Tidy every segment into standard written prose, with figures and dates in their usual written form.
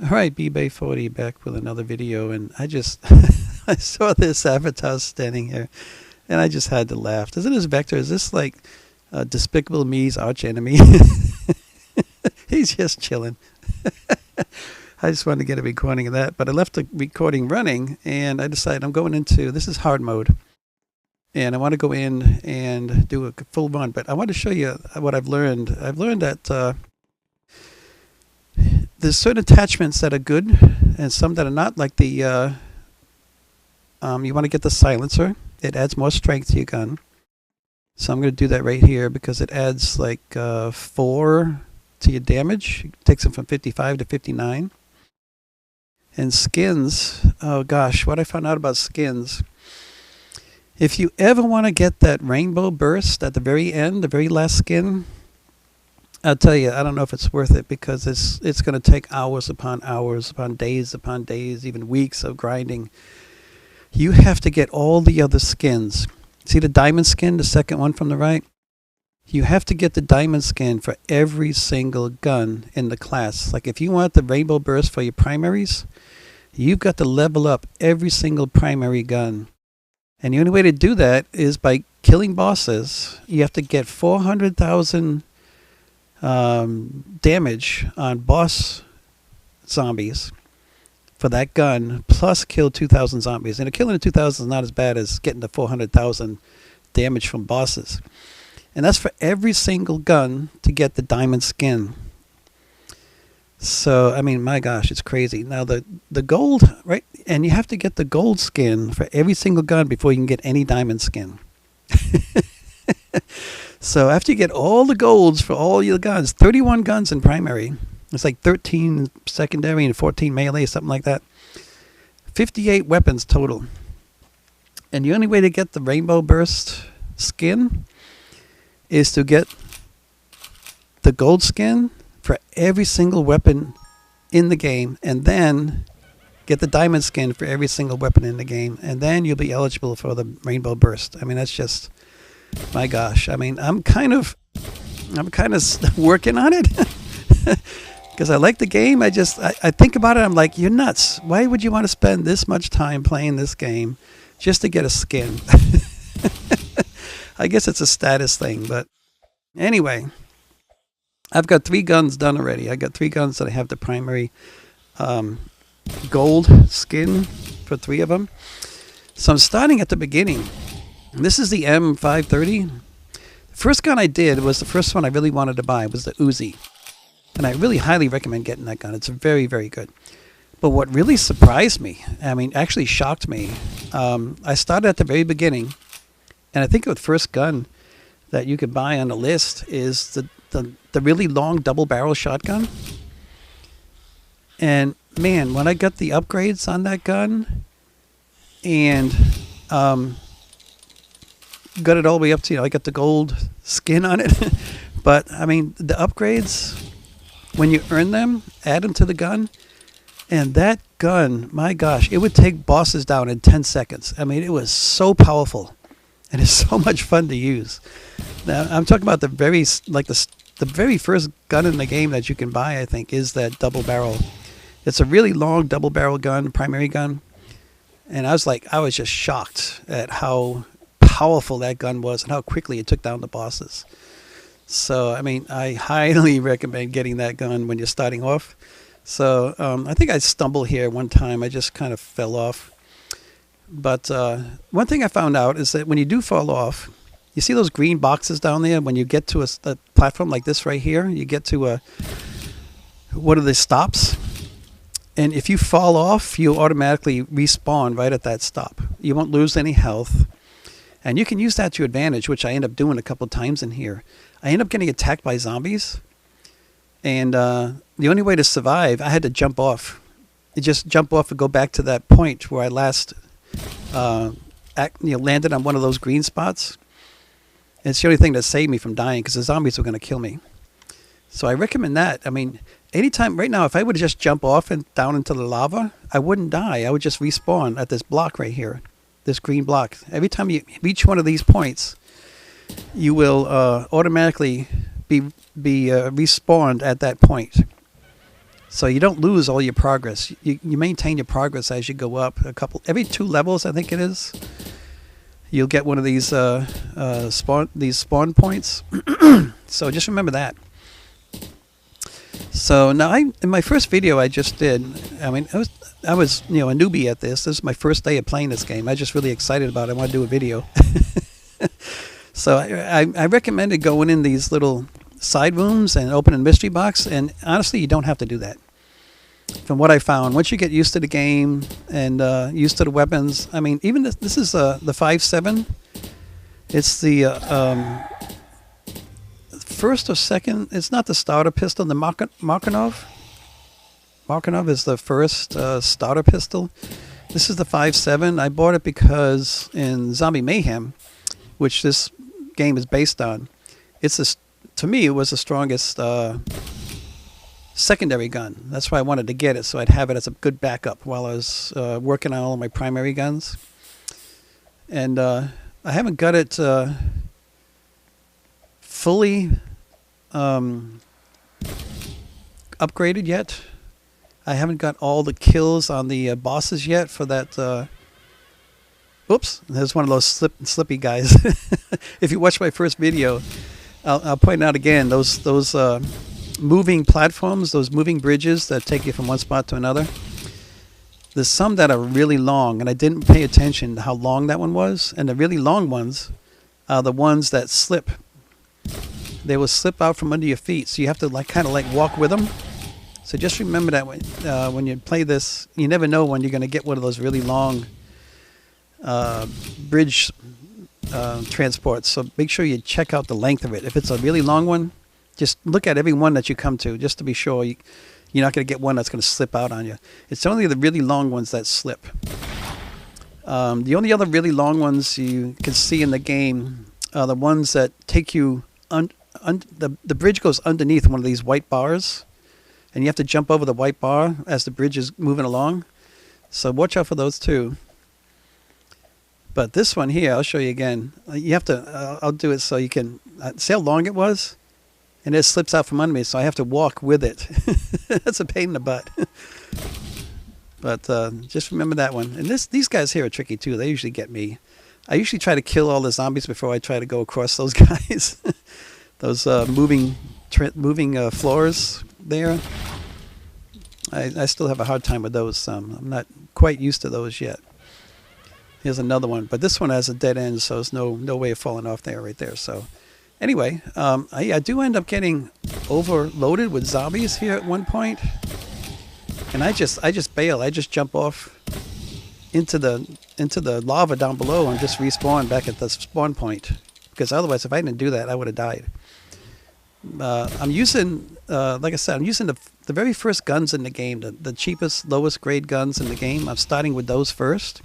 Alright, B-Bay40 back with another video, and I just I saw this avatar standing here and I just had to laugh. Isn't this Vector? Is this like Despicable Me's arch enemy? He's just chilling. I just wanted to get a recording of that, but I left the recording running and I decided I'm going into, this is hard mode, and I want to go in and do a full run, but I want to show you what I've learned. I've learned that there's certain attachments that are good and some that are not, like the you want to get the silencer. It adds more strength to your gun, so I'm going to do that right here because it adds like 4 to your damage. It takes it from 55 to 59. And skins, oh gosh, what I found out about skins, if you ever want to get that rainbow burst at the very end, the very last skin, I'll tell you, I don't know if it's worth it, because it's going to take hours upon days upon days, even weeks of grinding. You have to get all the other skins. See the diamond skin, the second one from the right? You have to get the diamond skin for every single gun in the class. Like if you want the rainbow burst for your primaries, you've got to level up every single primary gun. And the only way to do that is by killing bosses. You have to get 400,000 damage on boss zombies for that gun, plus kill 2,000 zombies. And killing the 2,000 is not as bad as getting the 400,000 damage from bosses. And that's for every single gun to get the diamond skin. So, I mean, my gosh, it's crazy. Now, the gold, right? And you have to get the gold skin for every single gun before you can get any diamond skin. So after you get all the golds for all your guns, 31 guns in primary, it's like 13 secondary and 14 melee, something like that. 58 weapons total. And the only way to get the rainbow burst skin is to get the gold skin for every single weapon in the game, and then get the diamond skin for every single weapon in the game, and then you'll be eligible for the rainbow burst. I mean, that's just, my gosh. I mean, I'm kind of working on it because I like the game. I think about it. I'm like, you're nuts. Why would you want to spend this much time playing this game just to get a skin? I guess it's a status thing, but anyway, I've got 3 guns done already. I got 3 guns that I have the primary gold skin for 3 of them. So I'm starting at the beginning. This is the M530. The first gun I did was the first one I really wanted to buy, was the Uzi. And I really highly recommend getting that gun. It's very, very good. But what really surprised me, I mean, actually shocked me, I started at the very beginning, and I think the first gun that you could buy on the list is the really long double barrel shotgun. And man, when I got the upgrades on that gun and got it all the way up to, I got the gold skin on it. But I mean, the upgrades, when you earn them, add them to the gun, and that gun, my gosh, it would take bosses down in 10 seconds. I mean, it was so powerful, and it's so much fun to use. Now, I'm talking about the very first gun in the game that you can buy, I think, is that double barrel. It's a really long double barrel gun, primary gun. And I was just shocked at how powerful that gun was and how quickly it took down the bosses. So, I mean, I highly recommend getting that gun when you're starting off. So, I think I stumbled here one time. I just kind of fell off. But one thing I found out is that when you do fall off, you see those green boxes down there? When you get to a platform like this right here, you get to one of the stops. And if you fall off, you automatically respawn right at that stop. You won't lose any health. And you can use that to your advantage, which I end up doing a couple times in here. I end up getting attacked by zombies. And the only way to survive, I had to jump off. You just jump off and go back to that point where I last landed on one of those green spots. And it's the only thing that saved me from dying, because the zombies were going to kill me. So I recommend that. I mean, anytime, right now, if I would just jump off and down into the lava, I wouldn't die. I would just respawn at this block right here, this green block. Every time you reach one of these points, you will automatically be respawned at that point. So you don't lose all your progress. You maintain your progress as you go up. Every 2 levels, I think it is, you'll get one of these spawn points. So just remember that. So now, in my first video I just did, I mean, I was a newbie at this. This is my first day of playing this game. I was just really excited about it. I want to do a video. So I recommended going in these little side rooms and opening a mystery box. And honestly, you don't have to do that. From what I found, once you get used to the game and used to the weapons, I mean, even this is the 5.7. It's the first or second. It's not the starter pistol. The Markinov is the first starter pistol. This is the 5.7. I bought it because in Zombie Mayhem, which this game is based on, to me it was the strongest secondary gun. That's why I wanted to get it, so I'd have it as a good backup while I was working on all of my primary guns. And I haven't got it fully upgraded yet. I haven't got all the kills on the bosses yet for that. Oops, there's one of those slippy guys. If you watch my first video, I'll point out again those moving platforms, those moving bridges that take you from one spot to another. There's some that are really long, and I didn't pay attention to how long that one was. And the really long ones are the ones that slip. They will slip out from under your feet, so you have to kind of walk with them. So just remember that when you play this, you never know when you're going to get one of those really long bridge transports. So make sure you check out the length of it. If it's a really long one, just look at every one that you come to, just to be sure you're not going to get one that's going to slip out on you. It's only the really long ones that slip. The only other really long ones you can see in the game are the ones that take you the bridge goes underneath one of these white bars, and you have to jump over the white bar as the bridge is moving along. So watch out for those too. But this one here, I'll show you again. You have to, I'll do it so you can see how long it was. And it slips out from under me, so I have to walk with it. That's a pain in the butt. But just remember that one. And these guys here are tricky too. They usually get me. I usually try to kill all the zombies before I try to go across those guys. Those moving floors there. I still have a hard time with those. I'm not quite used to those yet. Here's another one, but this one has a dead end, so there's no way of falling off there right there. So anyway, I do end up getting overloaded with zombies here at one point, and I just bail. I just jump off into the lava down below and just respawn back at the spawn point, because otherwise, if I didn't do that, I would have died. I'm using, like I said, I'm using the very first guns in the game, the cheapest, lowest grade guns in the game. I'm starting with those first.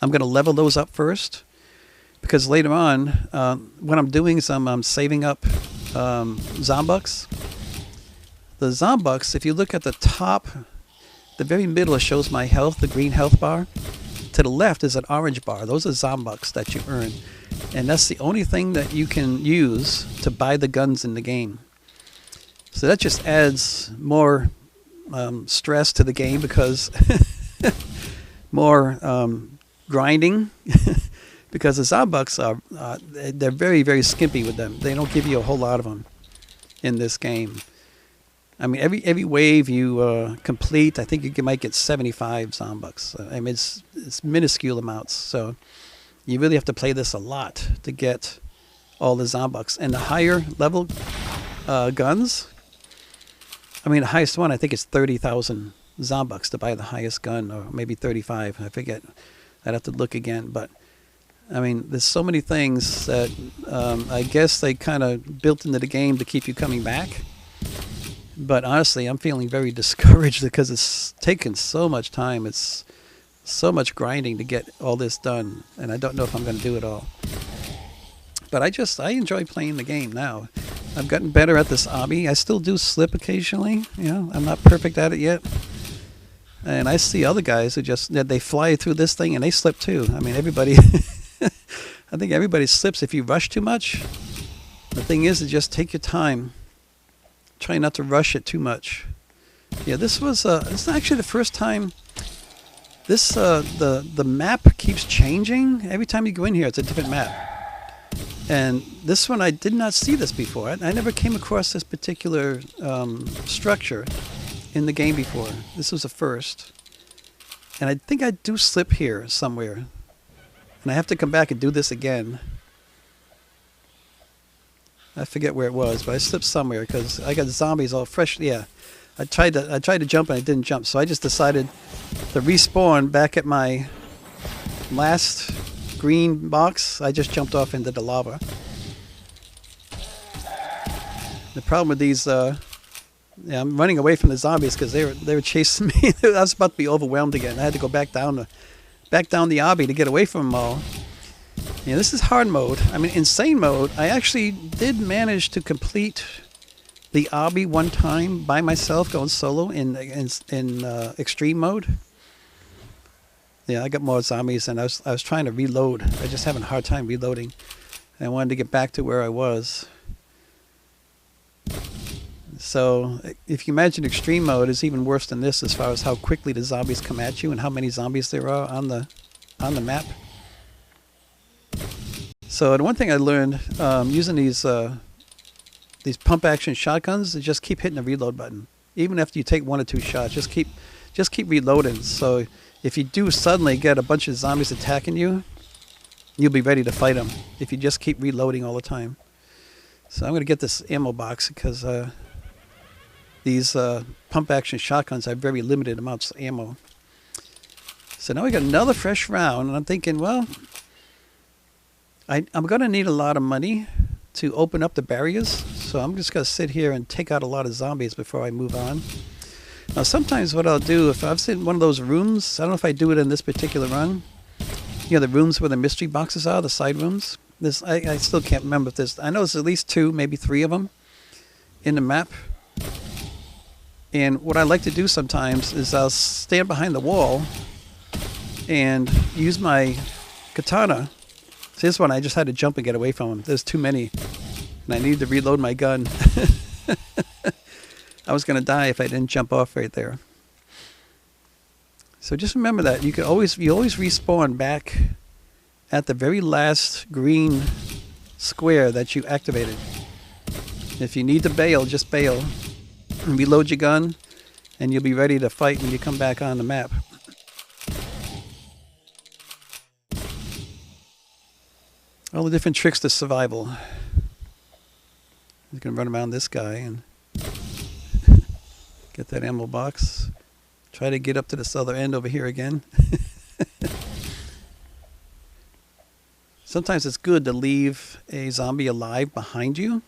I'm going to level those up first, because later on, what I'm doing is I'm saving up Zombucks. The Zombucks, if you look at the top, the very middle, it shows my health, the green health bar. To the left is an orange bar. Those are Zombucks that you earn. And that's the only thing that you can use to buy the guns in the game. So that just adds more stress to the game, because more grinding. Because the Zombucks are they're very, very skimpy with them. They don't give you a whole lot of them in this game. I mean, every wave you complete, I think you might get 75 Zombucks. I mean, it's minuscule amounts. So you really have to play this a lot to get all the Zombucks. And the higher level guns, I mean, the highest one, I think it's 30,000 Zombucks to buy the highest gun, or maybe 35. I forget. I'd have to look again. But, I mean, there's so many things that I guess they kind of built into the game to keep you coming back. But honestly, I'm feeling very discouraged because it's taken so much time. It's so much grinding to get all this done, and I don't know if I'm going to do it all. But I enjoy playing the game now. I've gotten better at this obby. I still do slip occasionally. You know, I'm not perfect at it yet. And I see other guys who they fly through this thing and they slip too. I mean, everybody, I think everybody slips if you rush too much. The thing is to just take your time. Try not to rush it too much. Yeah, this is actually the first time. The map keeps changing every time you go in here. It's a different map. And this one, I did not see this before. I never came across this particular structure in the game before. This was a first. And I think I do slip here somewhere. And I have to come back and do this again. I forget where it was, but I slipped somewhere because I got zombies all fresh. Yeah, I tried to jump and I didn't jump. So I just decided to respawn back at my last green box. I just jumped off into the lava. The problem with these, yeah, I'm running away from the zombies because they were chasing me. I was about to be overwhelmed again. I had to go back down the obby to get away from them all. Yeah, this is hard mode. I mean, insane mode. I actually did manage to complete the obby one time by myself, going solo in extreme mode. Yeah, I got more zombies, and I was trying to reload. I just having a hard time reloading. And I wanted to get back to where I was. So, if you imagine extreme mode is even worse than this as far as how quickly the zombies come at you and how many zombies there are on the map. So, the one thing I learned using these pump action shotguns is just keep hitting the reload button, even after you take 1 or 2 shots. Just keep reloading. So if you do suddenly get a bunch of zombies attacking you, you'll be ready to fight them if you just keep reloading all the time. So I'm going to get this ammo box because these pump action shotguns have very limited amounts of ammo. So now we got another fresh round, and I'm thinking, well, I'm going to need a lot of money to open up the barriers, so I'm just going to sit here and take out a lot of zombies before I move on. Now sometimes what I'll do, if I've seen one of those rooms, I don't know if I do it in this particular run, you know, the rooms where the mystery boxes are, the side rooms. I still can't remember if there's, I know there's at least 2, maybe 3 of them in the map. And what I like to do sometimes is I'll stand behind the wall and use my katana. So this one I just had to jump and get away from them. There's too many. And I need to reload my gun. I was going to die if I didn't jump off right there. So just remember that you always respawn back at the very last green square that you activated. If you need to bail, just bail. And reload your gun, and you'll be ready to fight when you come back on the map. All the different tricks to survival. I'm going to run around this guy and get that ammo box. Try to get up to this other end over here again. Sometimes it's good to leave a zombie alive behind you,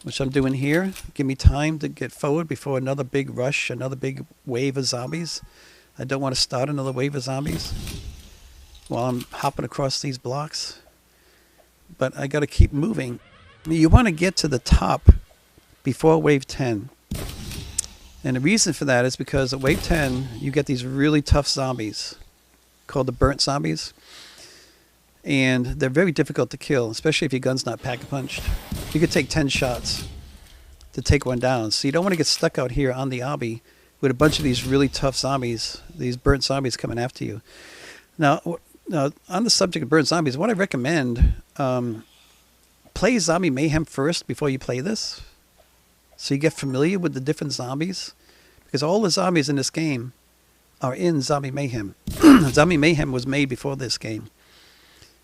which I'm doing here. Give me time to get forward before another big rush, another big wave of zombies. I don't want to start another wave of zombies while I'm hopping across these blocks. But I got to keep moving. You want to get to the top before wave 10. And the reason for that is because at wave 10, you get these really tough zombies called the burnt zombies. And they're very difficult to kill, especially if your gun's not pack-a-punched. You could take 10 shots to take one down. So you don't want to get stuck out here on the obby with a bunch of these really tough zombies, these burnt zombies coming after you. Now on the subject of burnt zombies, what I recommend, play Zombie Mayhem first before you play this. So you get familiar with the different zombies. Because all the zombies in this game are in Zombie Mayhem. Zombie Mayhem was made before this game.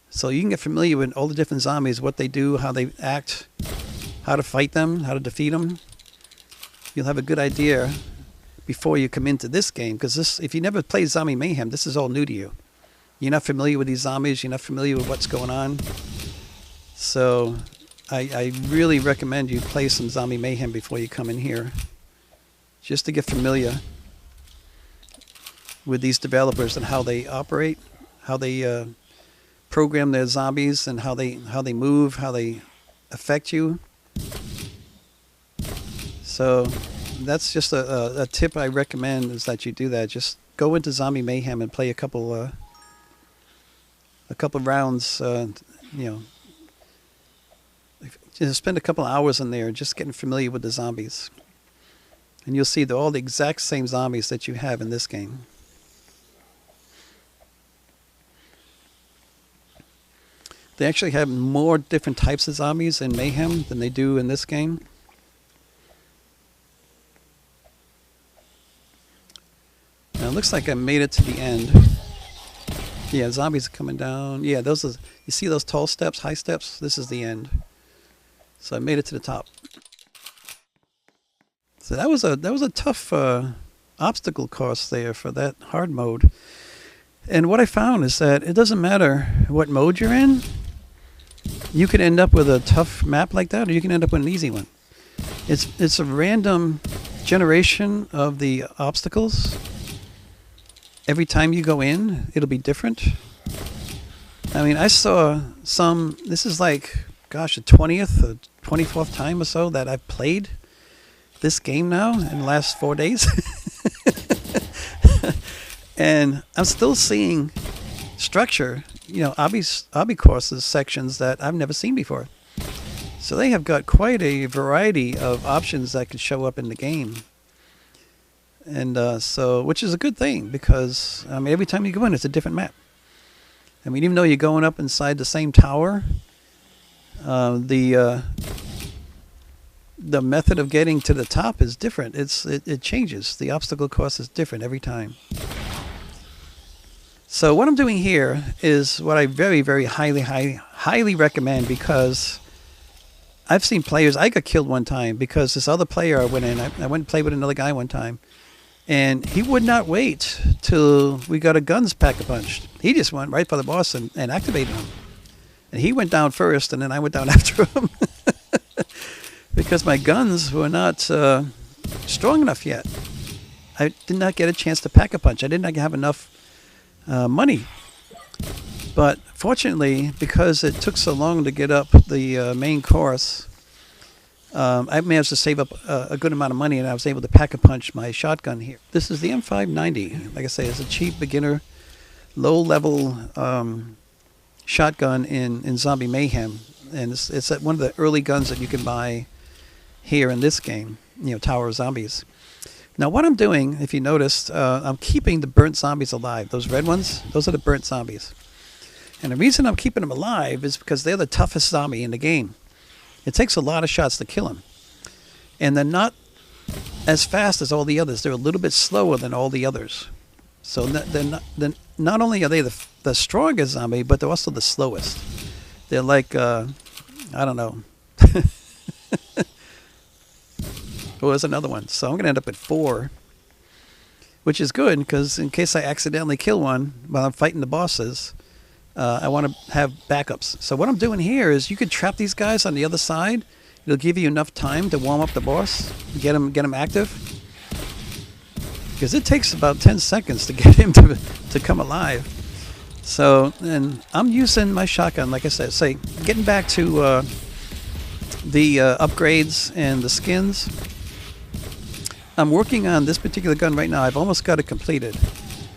So you can get familiar with all the different zombies, what they do, how they act, how to fight them, how to defeat them. You'll have a good idea before you come into this game. Because if you never played Zombie Mayhem, this is all new to you. You're not familiar with these zombies. You're not familiar with what's going on. So I really recommend you play some Zombie Mayhem before you come in here, just to get familiar with these developers and how they operate, how they program their zombies, and how they move, how they affect you. So that's just a tip I recommend, is that you do that. Just go into Zombie Mayhem and play a couple rounds. Just spend a couple hours in there just getting familiar with the zombies. And you'll see all the exact same zombies that you have in this game. They actually have more different types of zombies in Mayhem than they do in this game. Now it looks like I made it to the end. Yeah, zombies are coming down. Yeah, those are, you see those tall steps, high steps? This is the end. So I made it to the top. So that was a tough obstacle course there for that hard mode. And what I found is that it doesn't matter what mode you're in. You can end up with a tough map like that, or you can end up with an easy one. It's a random generation of the obstacles. Every time you go in, it'll be different. I mean, I saw some, this is like, gosh, the 20th or 24th time or so that I've played this game now in the last 4 days. And I'm still seeing structure, you know, obby courses, sections that I've never seen before. So they have got quite a variety of options that can show up in the game. And so, which is a good thing, because I mean, every time you go in, it's a different map. I mean, even though you're going up inside the same tower, the method of getting to the top is different. It changes. The obstacle course is different every time. So what I'm doing here is what I very, very highly recommend, because I've seen players, I got killed one time because this other player I went in, I went and played with another guy one time, and he would not wait till we got a guns pack-a-punched. He just went right for the boss and activated him. And he went down first, and then I went down after him. Because my guns were not strong enough yet. I did not get a chance to pack-a-punch. I did not have enough money. But fortunately, because it took so long to get up the main course, I managed to save up a good amount of money, and I was able to pack-a-punch my shotgun here. This is the M590. Like I say, it's a cheap beginner, low-level shotgun in Zombie Mayhem. And it's one of the early guns that you can buy here in this game, you know, Tower of Zombies. Now what I'm doing, if you noticed, I'm keeping the burnt zombies alive. Those red ones, those are the burnt zombies. And the reason I'm keeping them alive is because they're the toughest zombie in the game. It takes a lot of shots to kill them. And they're not as fast as all the others. They're a little bit slower than all the others. So not only are they the strongest zombie, but they're also the slowest. They're like, I don't know. Oh, there's another one. So I'm going to end up at 4, which is good, because in case I accidentally kill one while I'm fighting the bosses, I want to have backups. So what I'm doing here is you can trap these guys on the other side. It'll give you enough time to warm up the boss, get him active. Because it takes about 10 seconds to get him to come alive. So, and I'm using my shotgun, like I said. Say, getting back to the upgrades and the skins. I'm working on this particular gun right now. I've almost got it completed.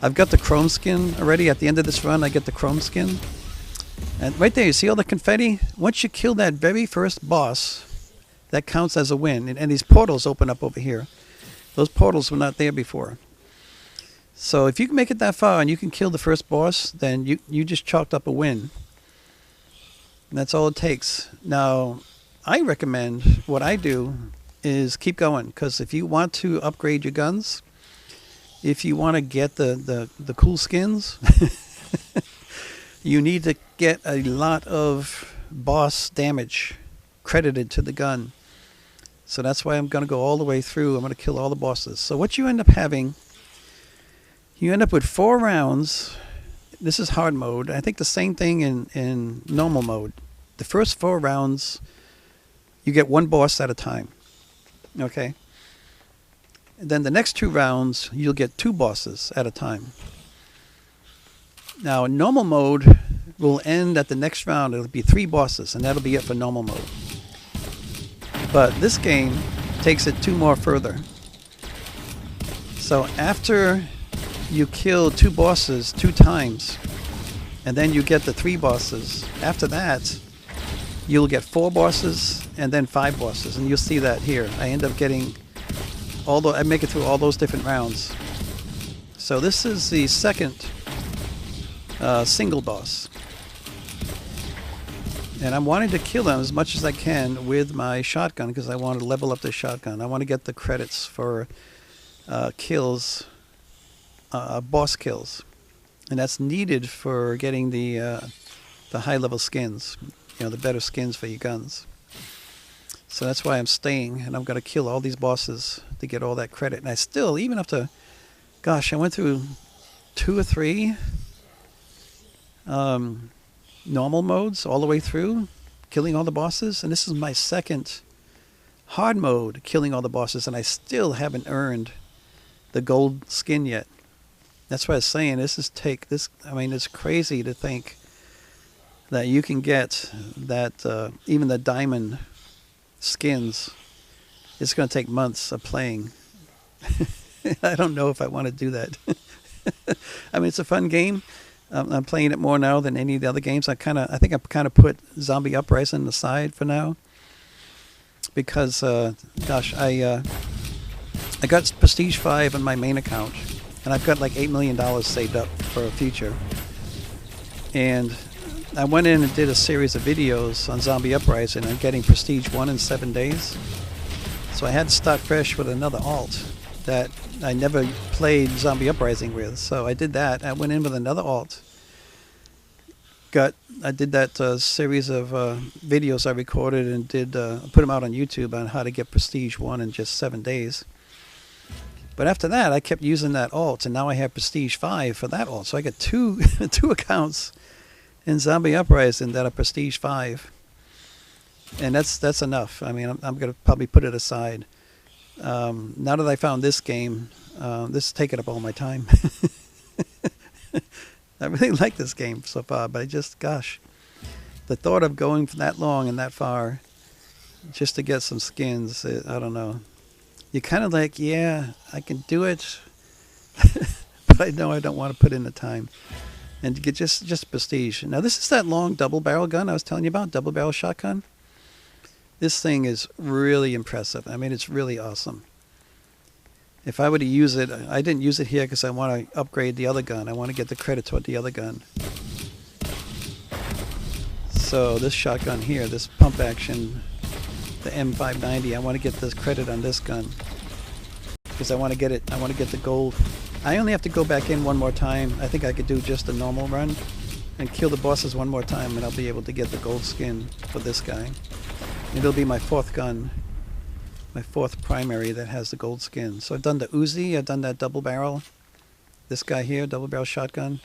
I've got the chrome skin already. At the end of this run, I get the chrome skin. And right there, you see all the confetti? Once you kill that very first boss, that counts as a win. And these portals open up over here. Those portals were not there before. So if you can make it that far and you can kill the first boss, then you just chalked up a win. And that's all it takes. Now, I recommend what I do is keep going, because if you want to upgrade your guns, if you want to get the cool skins, you need to get a lot of boss damage credited to the gun. So that's why I'm going to go all the way through. I'm going to kill all the bosses. So what you end up having, you end up with 4 rounds. This is hard mode. I think the same thing in normal mode. The first 4 rounds, you get 1 boss at a time. Okay? And then the next 2 rounds, you'll get 2 bosses at a time. Now, normal mode will end at the next round. It'll be 3 bosses, and that'll be it for normal mode. But this game takes it 2 more further. So after you kill 2 bosses 2 times, and then you get the 3 bosses, after that, you'll get 4 bosses and then 5 bosses. And you'll see that here. I end up getting although I make it through all those different rounds. So this is the second single boss. And I'm wanting to kill them as much as I can with my shotgun because I want to level up the shotgun. I want to get the credits for kills, boss kills. And that's needed for getting the high level skins, you know, the better skins for your guns. So that's why I'm staying, and I'm going to kill all these bosses to get all that credit. And I still, even after, gosh, I went through 2 or 3 normal modes all the way through, killing all the bosses. And this is my second hard mode, killing all the bosses, and I still haven't earned the gold skin yet. That's why I was saying I mean, it's crazy to think that you can get that, even the diamond skins. It's going to take months of playing. I don't know if I want to do that. I mean, it's a fun game. I'm playing it more now than any of the other games. I think I've kind of put Zombie Uprising aside for now because, gosh, I got Prestige 5 on my main account, and I've got like $8 million saved up for a future. And I went in and did a series of videos on Zombie Uprising on getting Prestige 1 in 7 days. So I had to start fresh with another alt that I never played Zombie Uprising with. So I did that. I went in with another alt. I did that series of videos I recorded and put them out on YouTube on how to get Prestige 1 in just 7 days. But after that, I kept using that alt, and now I have Prestige 5 for that alt. So I got two accounts in Zombie Uprising that are Prestige 5. And that's enough. I mean, I'm going to probably put it aside. Now that I found this game, this is taking up all my time. I really like this game so far, but gosh, the thought of going for that long and that far just to get some skins, I don't know. You're kind of like, yeah, I can do it, but I know I don't want to put in the time. And to get just prestige. Now, this is that long double barrel gun I was telling you about, double barrel shotgun. This thing is really impressive. I mean, it's really awesome. If I were to use it, I didn't use it here because I want to upgrade the other gun. I want to get the credit toward the other gun. So this shotgun here, this pump action, the M590, I want to get this credit on this gun because I want to get it. I want to get the gold. I only have to go back in one more time. I think I could do just a normal run and kill the bosses one more time, and I'll be able to get the gold skin for this guy. It'll be my 4th gun, my 4th primary that has the gold skin. So I've done the Uzi, I've done that double barrel. This guy here, double barrel shotgun.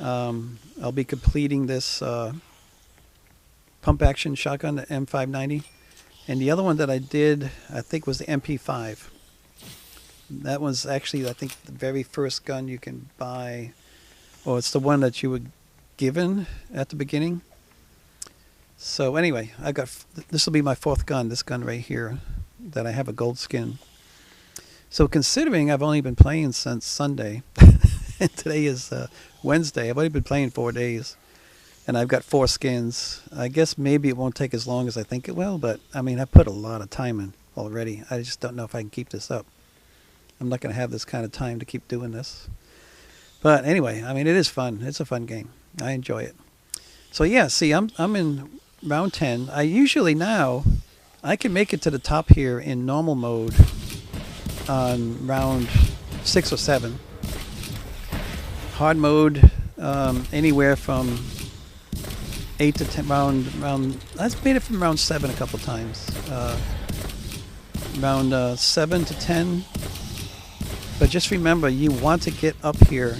I'll be completing this pump action shotgun, the M590. And the other one that I did, I think, was the MP5. That was actually, I think, the very first gun you can buy, or it's the one that you were given at the beginning. So anyway, this will be my 4th gun, this gun right here, that I have a gold skin. So considering I've only been playing since Sunday, and today is Wednesday, I've only been playing 4 days, and I've got 4 skins. I guess maybe it won't take as long as I think it will, but I mean, I put a lot of time in already. I just don't know if I can keep this up. I'm not going to have this kind of time to keep doing this. But anyway, I mean, it is fun. It's a fun game. I enjoy it. So yeah, see, I'm in round 10. I usually now, I can make it to the top here in normal mode on round 6 or 7. Hard mode, anywhere from 8 to 10, I've made it from round 7 a couple times. Round 7 to 10. But just remember, you want to get up here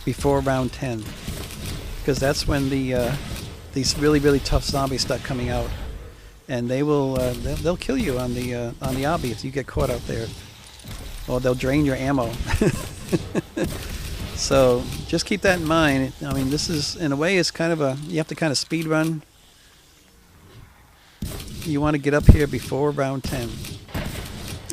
before round 10, because that's when these really, really tough zombies start coming out, and they'll kill you on the obby if you get caught out there, or they'll drain your ammo. So just keep that in mind. I mean, this is, in a way, it's kind of you have to kind of speed run. You want to get up here before round 10.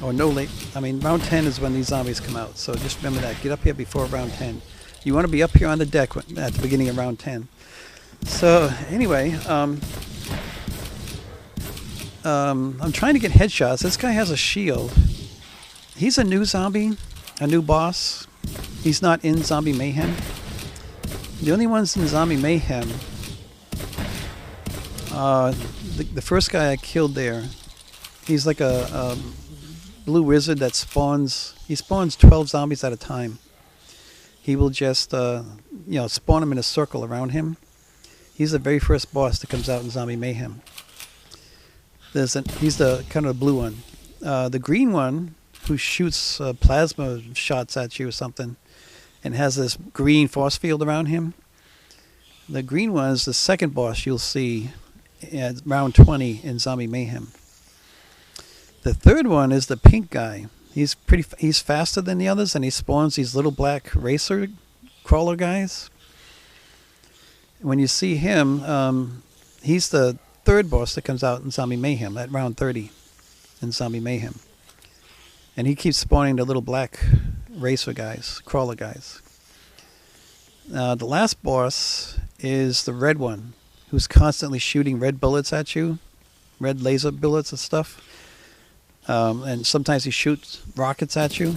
Or no late. I mean, round 10 is when these zombies come out. So just remember that. Get up here before round 10. You want to be up here on the deck at the beginning of round 10. So anyway, I'm trying to get headshots. This guy has a shield. He's a new zombie, a new boss. He's not in Zombie Mayhem. The only ones in Zombie Mayhem, the first guy I killed there, he's like a blue wizard that spawns. He spawns 12 zombies at a time. He will just, spawn them in a circle around him. He's the very first boss that comes out in Zombie Mayhem. He's the kind of blue one. The green one, who shoots plasma shots at you or something, and has this green force field around him. The green one is the second boss you'll see at round 20 in Zombie Mayhem. The third one is the pink guy. He's faster than the others, and he spawns these little black racer crawler guys. When you see him, he's the third boss that comes out in Zombie Mayhem at round 30 in Zombie Mayhem. And he keeps spawning the little black racer guys, crawler guys. The last boss is the red one, who's constantly shooting red bullets at you, red laser bullets and stuff. And sometimes he shoots rockets at you.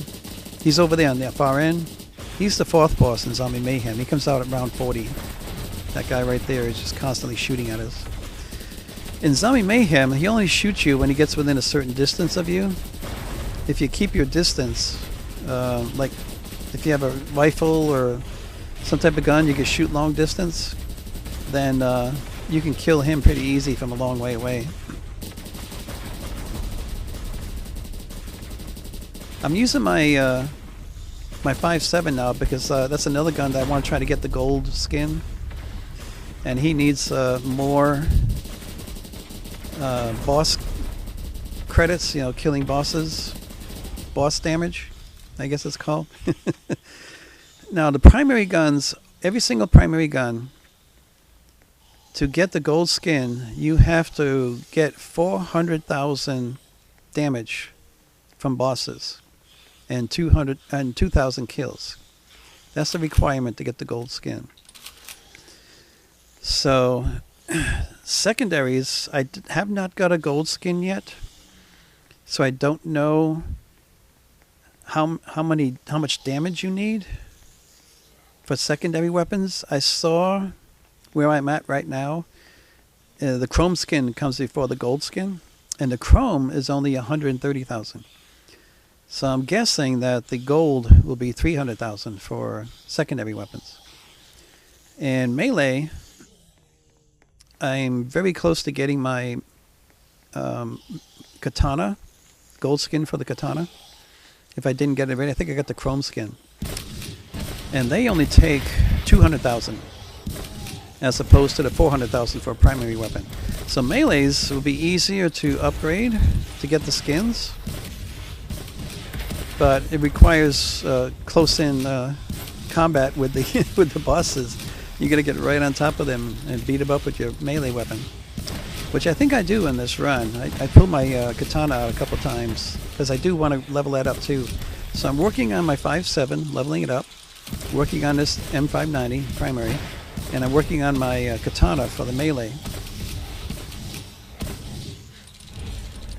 He's over there on the far end. He's the fourth boss in Zombie Mayhem. He comes out at round 40. That guy right there is just constantly shooting at us. In Zombie Mayhem, he only shoots you when he gets within a certain distance of you. If you keep your distance, like if you have a rifle or some type of gun you can shoot long distance, then you can kill him pretty easy from a long way away. I'm using my my 5.7 now because that's another gun that I want to try to get the gold skin, and he needs more boss credits, killing bosses, boss damage, I guess it's called. Now the primary guns, every single primary gun, to get the gold skin, you have to get 400,000 damage from bosses and 2,000 kills. That's the requirement to get the gold skin. So secondaries, I have not got a gold skin yet, so I don't know how much damage you need for secondary weapons. I saw where I'm at right now. The chrome skin comes before the gold skin, and the chrome is only 130,000. So I'm guessing that the gold will be 300,000 for secondary weapons. And melee, I'm very close to getting my katana, gold skin for the katana. If I didn't get it ready, I think I got the chrome skin. And they only take 200,000 as opposed to the 400,000 for a primary weapon. So melees will be easier to upgrade to get the skins, but it requires close-in combat with the with the bosses. You got to get right on top of them and beat them up with your melee weapon, which I think I do in this run. I pulled my katana out a couple times because I do want to level that up too. So I'm working on my 5.7, leveling it up, working on this M590 primary, and I'm working on my katana for the melee.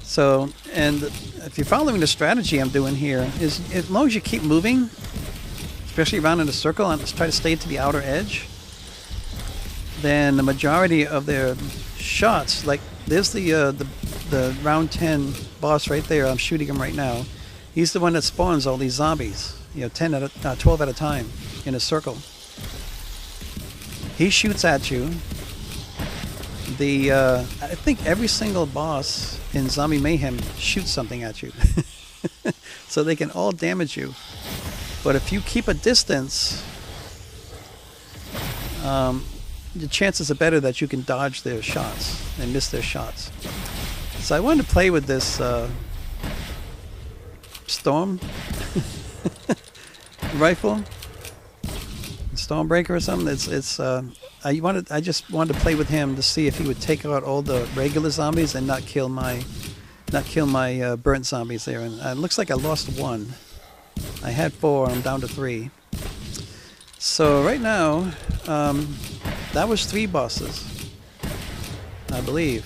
So, and if you're following the strategy I'm doing here, is as long as you keep moving, especially around in a circle, and try to stay to the outer edge, then the majority of their shots, like there's the round 10 boss right there, I'm shooting him right now. He's the one that spawns all these zombies, 12 at a time in a circle. He shoots at you. I think every single boss in Zombie Mayhem shoots something at you. So they can all damage you. But if you keep a distance, the chances are better that you can dodge their shots and miss their shots. So I wanted to play with this storm rifle, Stormbreaker or something. I just wanted to play with him to see if he would take out all the regular zombies and not kill my burnt zombies there. And it looks like I lost one. I had 4. I'm down to 3. So right now, that was 3 bosses, I believe.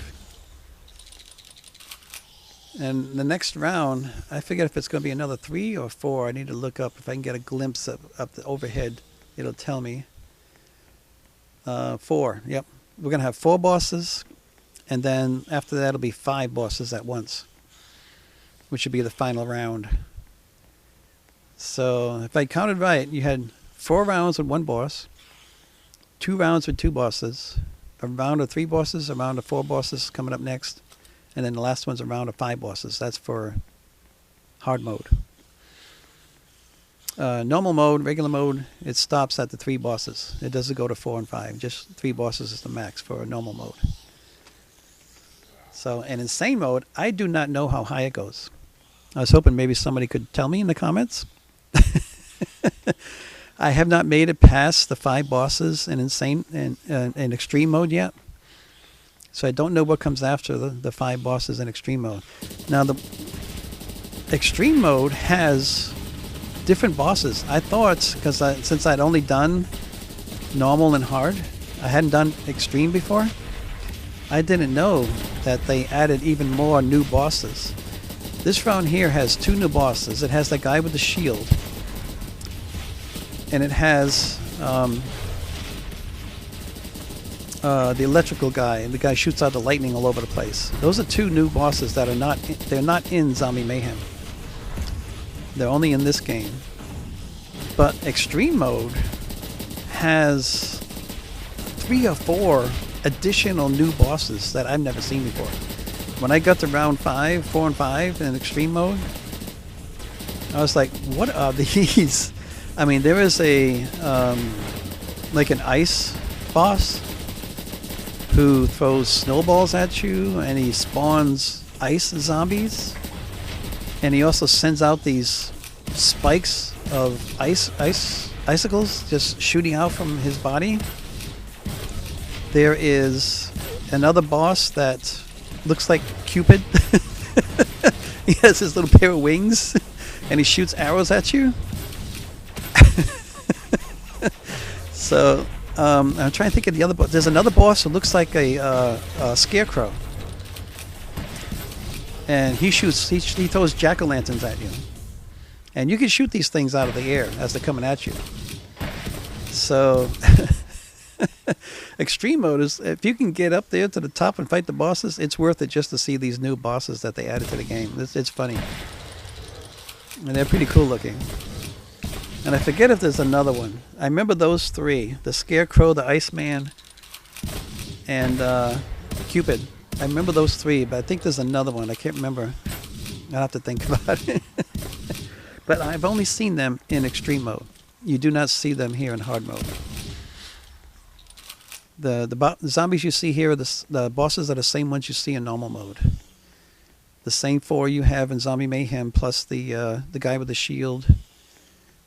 And the next round, I forget if it's going to be another 3 or 4. I need to look up if I can get a glimpse of the overhead. It'll tell me. 4. Yep. We're going to have 4 bosses. And then after that, it'll be 5 bosses at once, which should be the final round. So if I counted right, you had 4 rounds with 1 boss, 2 rounds with 2 bosses, a round of 3 bosses, a round of 4 bosses coming up next, and then the last one's a round of 5 bosses. That's for hard mode. Normal mode, regular mode, it stops at the 3 bosses. It doesn't go to 4 and 5. Just 3 bosses is the max for normal mode. So, in insane mode, I do not know how high it goes. I was hoping maybe somebody could tell me in the comments. I have not made it past the 5 bosses in insane in extreme mode yet. So I don't know what comes after the 5 bosses in extreme mode. Now the extreme mode has different bosses. I thought, because since I'd only done normal and hard, I hadn't done extreme before, I didn't know that they added even more new bosses. This round here has 2 new bosses. It has that guy with the shield, and it has the electrical guy, and the guy shoots out the lightning all over the place. Those are 2 new bosses that are not in Zombie Mayhem. They're only in this game. But extreme mode has 3 or 4 additional new bosses that I've never seen before. When I got to round 5, 4 and 5 in extreme mode, I was like, what are these? I mean, there is a like an ice boss who throws snowballs at you, and he spawns ice zombies, and he also sends out these spikes of icicles just shooting out from his body. There is another boss that looks like Cupid. He has his little pair of wings, and he shoots arrows at you. So I'm trying to think of the other boss. There's another boss who looks like a scarecrow, and he throws jack-o'-lanterns at you, and you can shoot these things out of the air as they're coming at you. So extreme mode is, if you can get up there to the top and fight the bosses, it's worth it just to see these new bosses that they added to the game. It's funny, and they're pretty cool looking. And I forget if there's another one. I remember those 3: the Scarecrow, the Iceman, and Cupid. I remember those 3, but I think there's another one. I can't remember. I'll have to think about it. But I've only seen them in extreme mode. You do not see them here in hard mode. The zombies you see here are the bosses are the same ones you see in normal mode. The same 4 you have in Zombie Mayhem, plus the guy with the shield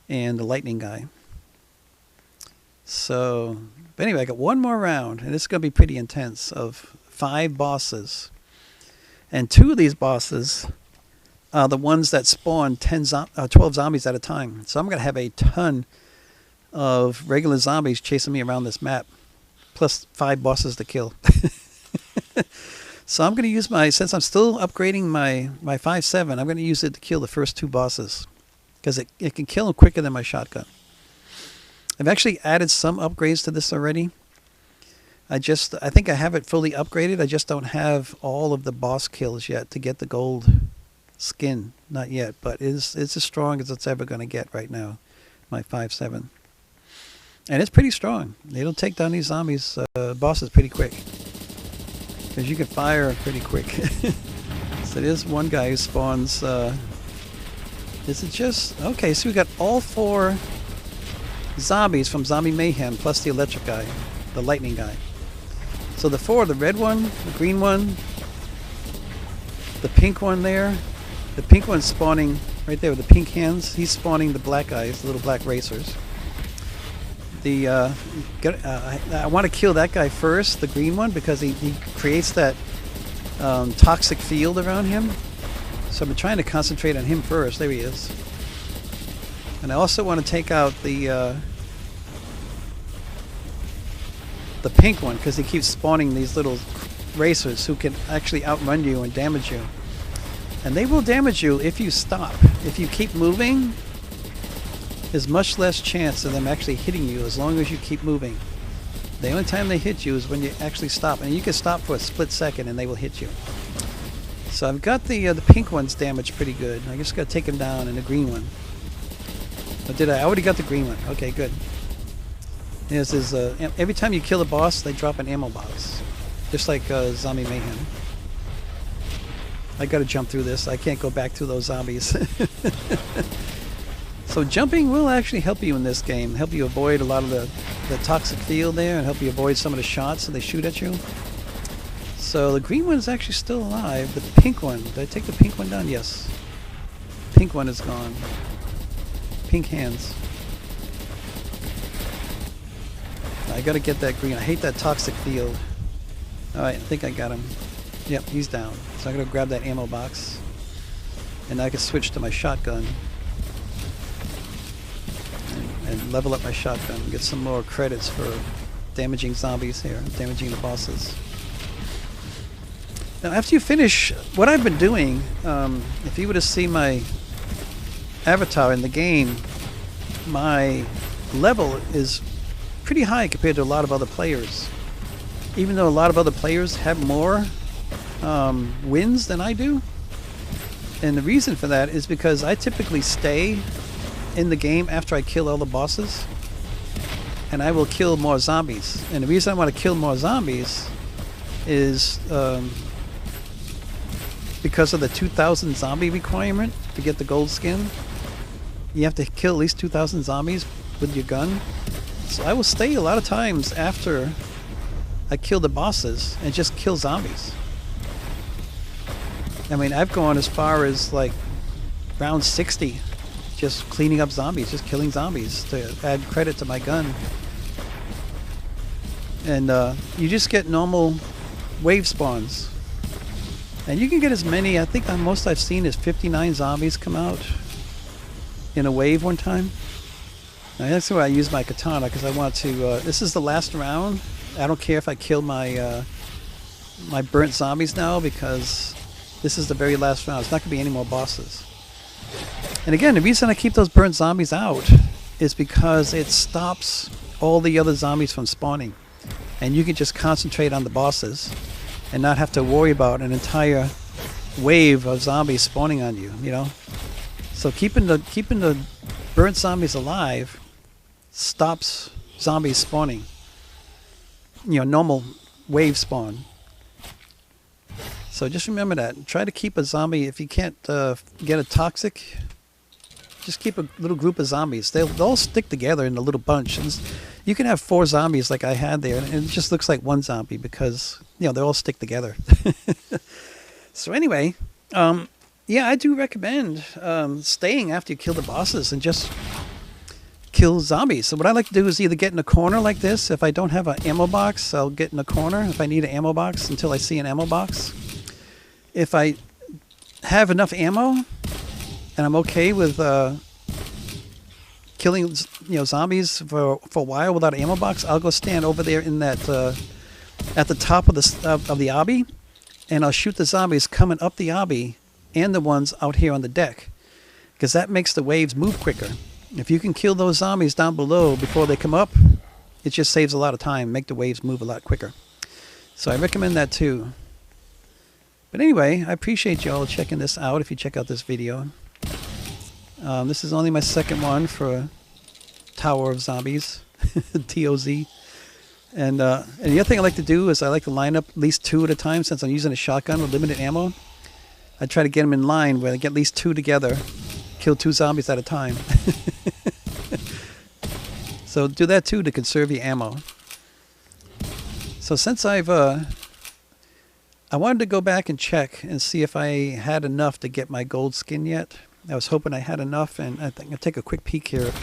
and the lightning guy. So, but anyway, I got 1 more round, and it's going to be pretty intense, of 5 bosses. And 2 of these bosses are the ones that spawn 12 zombies at a time. So I'm going to have a ton of regular zombies chasing me around this map, plus 5 bosses to kill. So I'm going to use since I'm still upgrading my 5.7, I'm going to use it to kill the first 2 bosses, because it can kill them quicker than my shotgun. I've actually added some upgrades to this already. I think I have it fully upgraded. I just don't have all of the boss kills yet to get the gold skin. Not yet, but it's as strong as it's ever going to get right now, my 5.7. And it's pretty strong. It'll take down these zombies, bosses pretty quick, because you can fire pretty quick. So there's one guy who spawns... is it just... Okay, so we got all 4 zombies from Zombie Mayhem, plus the electric guy, the lightning guy. So the 4, the red one, the green one, the pink one there. The pink one's spawning right there with the pink hands. He's spawning the black guys, the little black racers. I want to kill that guy first, the green one, because he creates that toxic field around him. So I've been trying to concentrate on him first. There he is. And I also want to take out the pink one, because he keeps spawning these little racers who can actually outrun you and damage you. And they will damage you if you stop. If you keep moving, there's much less chance of them actually hitting you as long as you keep moving. The only time they hit you is when you actually stop. And you can stop for a split second and they will hit you. So I've got the pink ones damaged pretty good. I just got to take them down, and the green one. But did I? I already got the green one. Okay, good. This is every time you kill a boss, they drop an ammo box, just like Zombie Mayhem. I got to jump through this. I can't go back through those zombies. So jumping will actually help you in this game. Help you avoid a lot of the toxic field there, and help you avoid some of the shots that they shoot at you. So the green one is actually still alive. The pink one, did I take the pink one down? Yes. Pink one is gone. Pink hands. I gotta get that green. I hate that toxic field. Alright, I think I got him. Yep, he's down. So I'm gonna grab that ammo box. And I can switch to my shotgun. And level up my shotgun and get some more credits for damaging zombies here, damaging the bosses. Now after you finish, what I've been doing, if you were to see my avatar in the game, my level is pretty high compared to a lot of other players. Even though a lot of other players have more wins than I do. And the reason for that is because I typically stay in the game after I kill all the bosses, and I will kill more zombies. And the reason I want to kill more zombies is because of the 2,000 zombie requirement to get the gold skin. You have to kill at least 2,000 zombies with your gun. So I will stay a lot of times after I kill the bosses and just kill zombies. I mean, I've gone as far as like round 60 just cleaning up zombies, just killing zombies to add credit to my gun. And you just get normal wave spawns. And you can get as many, I think the most I've seen is 59 zombies come out in a wave one time. Now, that's why I use my katana, because I want to, this is the last round. I don't care if I kill my my burnt zombies now, because this is the very last round. It's not going to be any more bosses. And again, the reason I keep those burnt zombies out is because it stops all the other zombies from spawning. And you can just concentrate on the bosses and not have to worry about an entire wave of zombies spawning on you, you know? So keeping the burnt zombies alive stops zombies spawning. You know, normal wave spawn. So just remember that. Try to keep a zombie, if you can't get a toxic, just keep a little group of zombies. They'll all stick together in a little bunch. And you can have 4 zombies like I had there, and it just looks like one zombie because, you know, they all stick together. So anyway, yeah, I do recommend staying after you kill the bosses and just kill zombies. So what I like to do is either get in a corner like this. If I don't have an ammo box, I'll get in a corner if I need an ammo box until I see an ammo box. If I have enough ammo and I'm okay with killing, you know, zombies for a while without an ammo box, I'll go stand over there in that at the top of the obby, and I'll shoot the zombies coming up the obby and the ones out here on the deck, because that makes the waves move quicker. If you can kill those zombies down below before they come up, it just saves a lot of time, make the waves move a lot quicker. So I recommend that too. But anyway, I appreciate you all checking this out if you check out this video. This is only my second one for Tower of Zombies, TOZ. And the other thing I like to do is I like to line up at least 2 at a time, since I'm using a shotgun with limited ammo. I try to get them in line where I get at least 2 together, kill 2 zombies at a time. So do that too to conserve your ammo. So since I wanted to go back and check and see if I had enough to get my gold skin yet. I was hoping I had enough, and I think I'll take a quick peek here.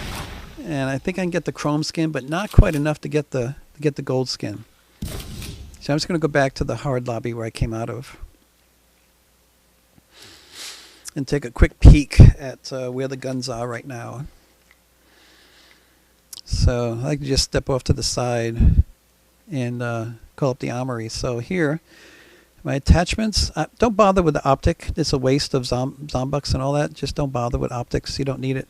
And I think I can get the chrome skin, but not quite enough to get the gold skin. So I'm just going to go back to the hard lobby where I came out of and take a quick peek at where the guns are right now. So I like to just step off to the side and call up the armory. So here, My attachments, don't bother with the optic. It's a waste of Zombucks and all that. Just don't bother with optics. You don't need it.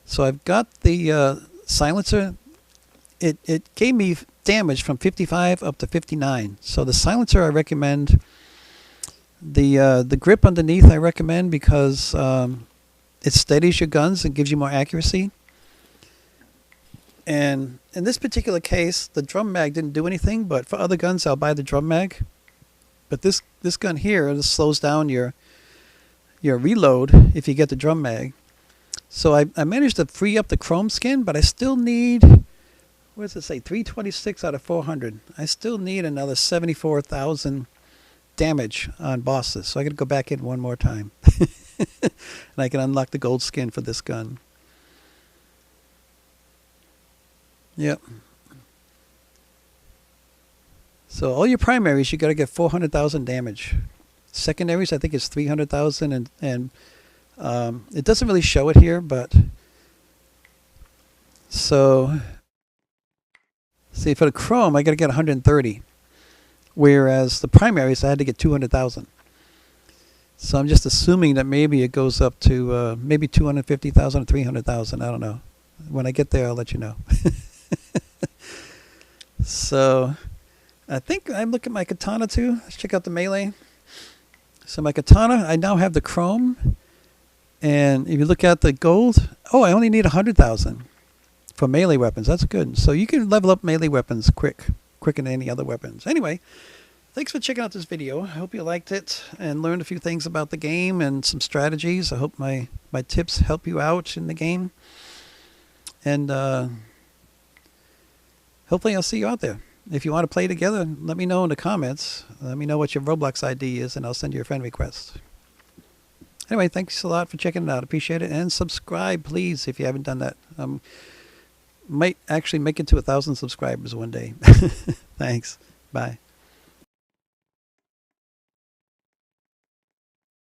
So I've got the silencer. It gave me damage from 55 up to 59. So the silencer I recommend. The grip underneath I recommend because it steadies your guns and gives you more accuracy. And in this particular case, the drum mag didn't do anything, but for other guns, I'll buy the drum mag. But this gun here, this slows down your reload if you get the drum mag. So I managed to free up the chrome skin, but I still need, what does it say, 326 out of 400. I still need another 74,000 damage on bosses. So I got to go back in one more time. And I can unlock the gold skin for this gun. Yep. So all your primaries, you got to get 400,000 damage. Secondaries, I think it's 300,000, and it doesn't really show it here, but so see for the chrome, I got to get 130, whereas the primaries I had to get 200,000. So I'm just assuming that maybe it goes up to maybe 250,000 or 300,000. I don't know. When I get there, I'll let you know. So I think I'm looking at my katana too. Let's check out the melee. So my katana, I now have the chrome. And if you look at the gold, oh, I only need 100,000 for melee weapons. That's good. So you can level up melee weapons quicker than any other weapons. Anyway, thanks for checking out this video. I hope you liked it and learned a few things about the game and some strategies. I hope my tips help you out in the game. And hopefully I'll see you out there. If you want to play together, let me know in the comments. Let me know what your Roblox ID is, and I'll send you a friend request. Anyway, thanks a lot for checking it out. Appreciate it. And subscribe, please, if you haven't done that. Might actually make it to 1,000 subscribers one day. Thanks. Bye.